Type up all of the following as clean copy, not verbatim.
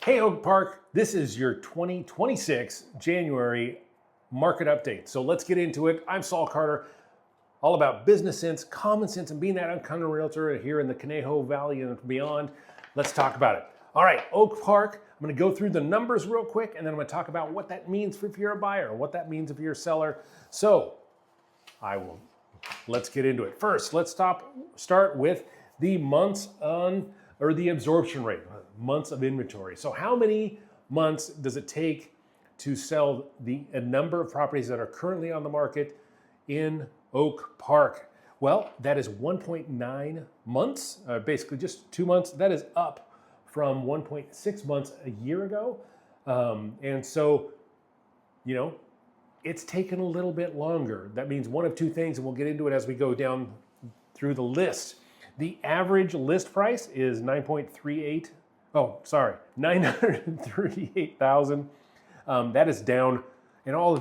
Hey Oak Park, this is your 2026 January market update. So let's get into it. I'm Saul Carter, all about business sense, common sense, and being that uncommon realtor here in the Conejo Valley and beyond. Let's talk about it. All right, Oak Park, I'm gonna go through the numbers real quick, and then I'm gonna talk about what that means if you're a buyer, what that means if you're a seller. So let's get into it. First, let's start with the months on, or the absorption rate, months of inventory. So how many months does it take to sell a number of properties that are currently on the market in Oak Park? Well, that is 1.9 months, basically just 2 months. That is up from 1.6 months a year ago. And so, it's taken a little bit longer. That means one of two things, and we'll get into it as we go down through the list. The average list price is 938,000. That is down, and a lot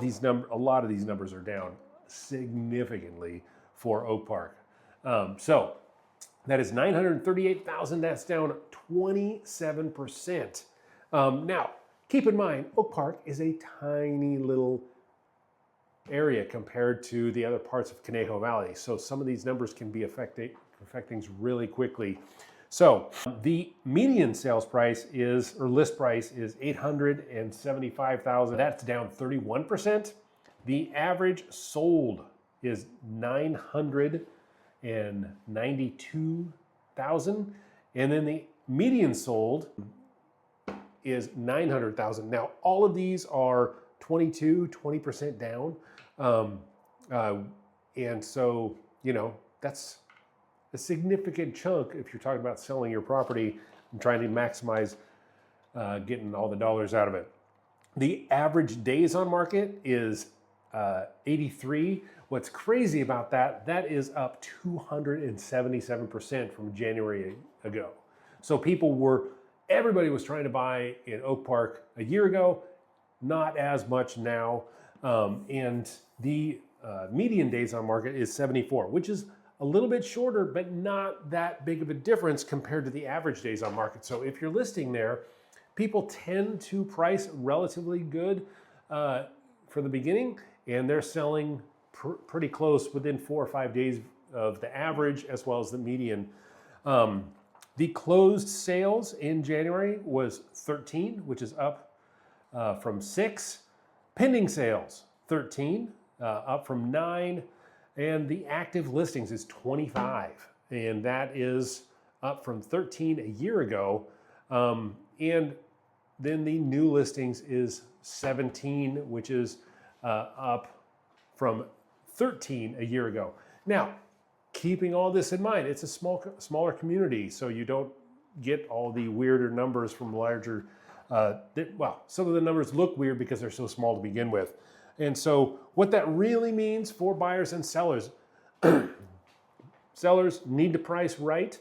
of these numbers are down significantly for Oak Park. So that is 938,000. That's down 27%. Now, keep in mind, Oak Park is a tiny little area compared to the other parts of Conejo Valley. So some of these numbers can be affect things really quickly. So the median sales price list price is 875,000. That's down 31%. The average sold is 992,000. And then the median sold is 900,000. Now, all of these are 20% down. And so, that's a significant chunk if you're talking about selling your property and trying to maximize getting all the dollars out of it. The average days on market is 83. What's crazy about that is up 277% from January ago. So everybody was trying to buy in Oak Park a year ago, not as much now. And the median days on market is 74, which is a little bit shorter, but not that big of a difference compared to the average days on market. So if you're listing there, people tend to price relatively good for the beginning, and they're selling pretty close within 4 or 5 days of the average as well as the median. The closed sales in January was 13, which is up from 6. Pending sales, 13, up from 9. And the active listings is 25, and that is up from 13 a year ago. And then the new listings is 17, which is up from 13 a year ago. Now, keeping all this in mind, it's a smaller community, so you don't get all the weirder numbers from larger. Some of the numbers look weird because they're so small to begin with. And so what that really means for buyers and sellers, sellers need to price right.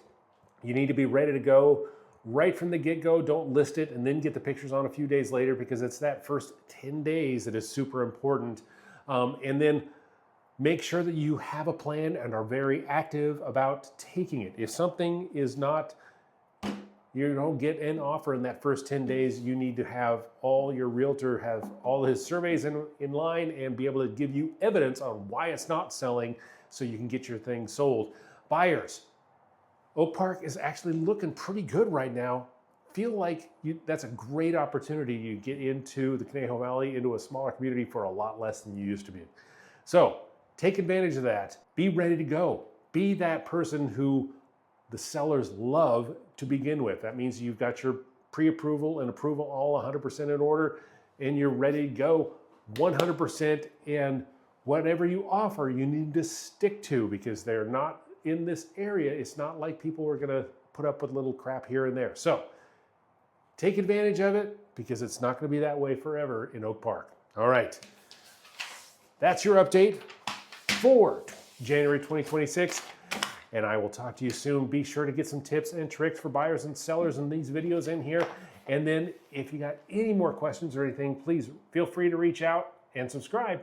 You need to be ready to go right from the get-go. Don't list it and then get the pictures on a few days later, because it's that first 10 days that is super important. And then make sure that you have a plan and are very active about taking it. If something is not, you don't get an offer in that first 10 days, you need to have your realtor have all his surveys in line and be able to give you evidence on why it's not selling so you can get your thing sold. Buyers, Oak Park is actually looking pretty good right now. Feel like that's a great opportunity to get into the Conejo Valley, into a smaller community for a lot less than you used to be. So take advantage of that. Be ready to go. Be that person who the sellers love to begin with. That means you've got your pre-approval and approval all 100% in order, and you're ready to go 100%. And whatever you offer, you need to stick to, because they're not in this area. It's not like people are gonna put up with little crap here and there. So take advantage of it, because it's not gonna be that way forever in Oak Park. All right, that's your update for January 2026. And I will talk to you soon. Be sure to get some tips and tricks for buyers and sellers in these videos in here. And then if you got any more questions or anything, please feel free to reach out and subscribe.